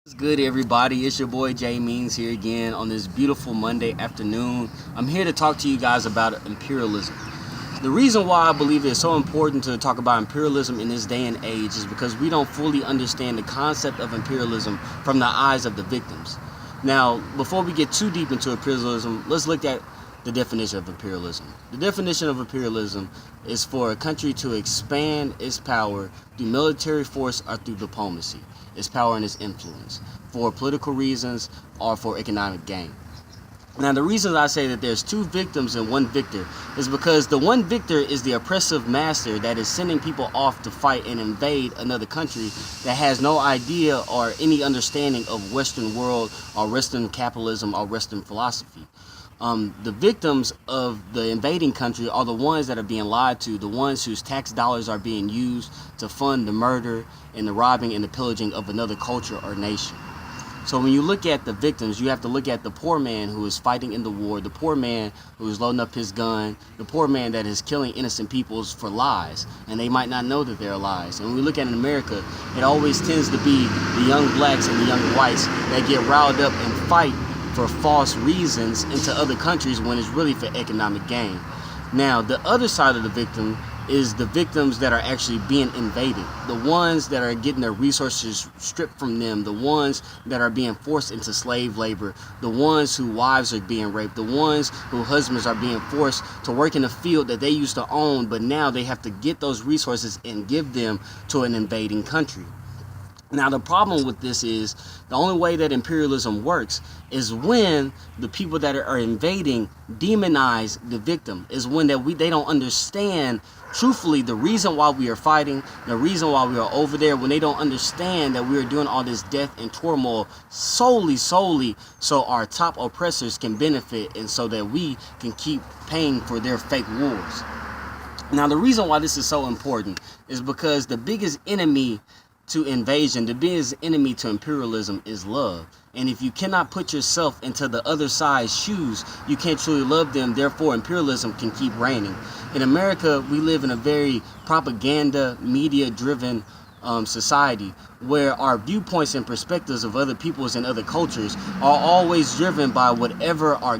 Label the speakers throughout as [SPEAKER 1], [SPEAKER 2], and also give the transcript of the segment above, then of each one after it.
[SPEAKER 1] What's good, everybody? It's your boy Jay Means here again on this beautiful Monday afternoon. I'm here to talk to you guys about imperialism. The reason why I believe it's so important to talk about imperialism in this day and age is because we don't fully understand the concept of imperialism from the eyes of the victims. Now, before we get too deep into imperialism, let's look at the definition of imperialism. The definition of imperialism is for a country to expand its power through military force or through diplomacy, its power and its influence, for political reasons or for economic gain. Now, the reason I say that there's two victims and one victor is because the one victor is the oppressive master that is sending people off to fight and invade another country that has no idea or any understanding of Western world or Western capitalism or Western philosophy. The victims of the invading country are the ones that are being lied to, the ones whose tax dollars are being used to fund the murder and the robbing and the pillaging of another culture or nation. So when you look at the victims, you have to look at the poor man who is fighting in the war, the poor man who is loading up his gun, the poor man that is killing innocent people for lies, and they might not know that they're lies. And when we look at in America, it always tends to be the young blacks and the young whites that get riled up and fight for false reasons into other countries when it's really for economic gain. Now, the other side of the victim is the victims that are actually being invaded, the ones that are getting their resources stripped from them, the ones that are being forced into slave labor, the ones whose wives are being raped, the ones whose husbands are being forced to work in a field that they used to own, but now they have to get those resources and give them to an invading country. Now, the problem with this is the only way that imperialism works is when the people that are invading demonize the victim, is when they don't understand truthfully the reason why we are fighting, the reason why we are over there, when they don't understand that we are doing all this death and turmoil solely so our top oppressors can benefit and so that we can keep paying for their fake wars. Now, the reason why this is so important is because the biggest enemy to invasion, the biggest enemy to imperialism is love. And if you cannot put yourself into the other side's shoes, you can't truly love them. Therefore, imperialism can keep reigning. In America, we live in a very propaganda, media-driven society where our viewpoints and perspectives of other peoples and other cultures are always driven by whatever our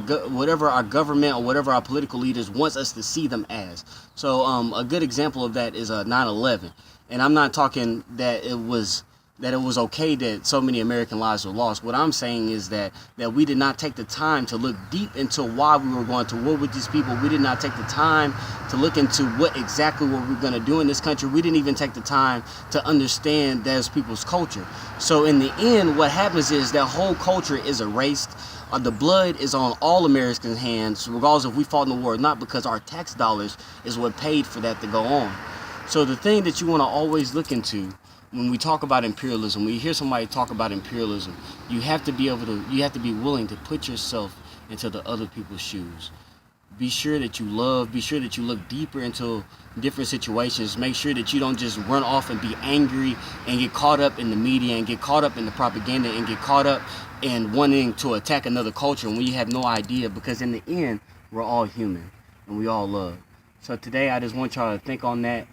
[SPEAKER 1] government or whatever our political leaders wants us to see them as. So a good example of that is 9/11. And I'm not talking that it was okay that so many American lives were lost. What I'm saying is that we did not take the time to look deep into why we were going to war with these people. We did not take the time to look into what exactly we were going to do in this country. We didn't even take the time to understand those people's culture. So in the end, what happens is that whole culture is erased. The blood is on all Americans' hands, regardless if we fought in the war or not, because our tax dollars is what paid for that to go on. So the thing that you want to always look into when we talk about imperialism, when you hear somebody talk about imperialism, you have to be willing to put yourself into the other people's shoes. Be sure that you love, be sure that you look deeper into different situations. Make sure that you don't just run off and be angry and get caught up in the media and get caught up in the propaganda and get caught up in wanting to attack another culture when you have no idea, because in the end, we're all human and we all love. So today, I just want y'all to think on that.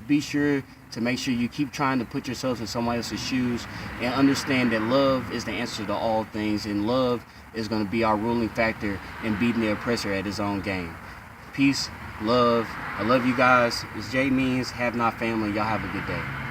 [SPEAKER 1] Be sure to make sure you keep trying to put yourself in somebody else's shoes and understand that love is the answer to all things, and love is going to be our ruling factor in beating the oppressor at his own game. Peace, love. I love you guys. It's Jay Means. Have not family. Y'all have a good day.